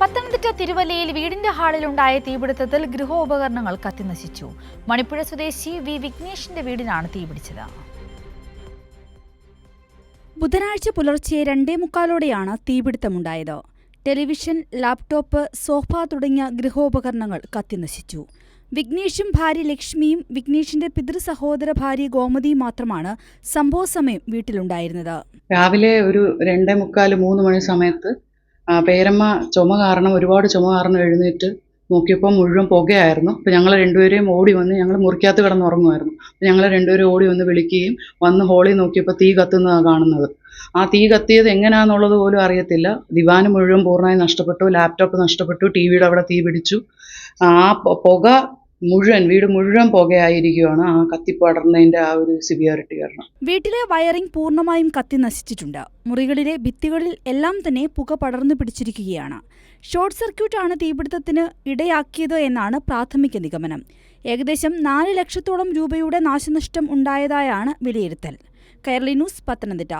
പത്തനംതിട്ട തിരുവല്ലയിൽ വീടിന്റെ ഹാളിലുണ്ടായ തീപിടുത്തത്തിൽ ഗൃഹോപകരണങ്ങൾ കത്തിനശിച്ചു. മണിപ്പുഴ സ്വദേശി വി വിഘ്നേഷിന്റെ വീടിനാണ് തീപിടിച്ചത്. ബുധനാഴ്ച പുലർച്ചെ 2:45 തീപിടുത്തമുണ്ടായത്. ടെലിവിഷൻ, ലാപ്ടോപ്പ്, സോഫ തുടങ്ങിയ ഗൃഹോപകരണങ്ങൾ കത്തിനശിച്ചു. വിഘ്നേഷും ഭാര്യ ലക്ഷ്മിയും വിഘ്നേഷിന്റെ പിതൃസഹോദര ഭാര്യ ഗോമതിയും മാത്രമാണ് സംഭവ സമയം വീട്ടിലുണ്ടായിരുന്നത്. രാവിലെ ഒരു 2:45-3 മണി സമയത്ത് പേരമ്മ ഒരുപാട് ചുമ കാരണം എഴുന്നേറ്റ് നോക്കിയപ്പോൾ മുഴുവൻ പുകയായിരുന്നു. അപ്പോൾ ഞങ്ങൾ രണ്ടുപേരെയും ഓടി വന്ന്, ഞങ്ങൾ മുറിക്കകത്ത് കിടന്നുറങ്ങുമായിരുന്നു. അപ്പോൾ ഞങ്ങൾ രണ്ടുപേരും ഓടി വന്ന് വിളിക്കുകയും വന്ന് ഹോളിൽ നോക്കിയപ്പോൾ തീ കത്തുന്നതാണ് കാണുന്നത്. ആ തീ കത്തിയത് എങ്ങനെയാണെന്നുള്ളത് പോലും അറിയത്തില്ല. ദിവാന് മുഴുവൻ പൂർണ്ണമായി നഷ്ടപ്പെട്ടു, ലാപ്ടോപ്പ് നഷ്ടപ്പെട്ടു, ടിവിയുടെ അവിടെ തീ പിടിച്ചു. ആ പുക മുഴുവൻ വീട് മുഴുവൻ പുകയായിരിക്കുകയാണ്. ആ കത്തിപ്പടർന്നതിന്റെ ആ ഒരു സിവിയറിറ്റി കാരണം വീട്ടിലെ വയറിംഗ് പൂർണ്ണമായും കത്തി നശിച്ചിട്ടുണ്ട്. മുറികളിലെ ഭിത്തികളിൽ എല്ലാം തന്നെ പുക പടർന്നു പിടിച്ചിരിക്കുകയാണ്. ഷോർട്ട് സർക്യൂട്ടാണ് തീപിടുത്തത്തിന് ഇടയാക്കിയത് എന്നാണ് പ്രാഥമിക നിഗമനം. ഏകദേശം 4 ലക്ഷത്തോളം രൂപയുടെ നാശനഷ്ടം ഉണ്ടായതായാണ് വിലയിരുത്തൽ. കൈരളി ന്യൂസ്, പത്തനംതിട്ട.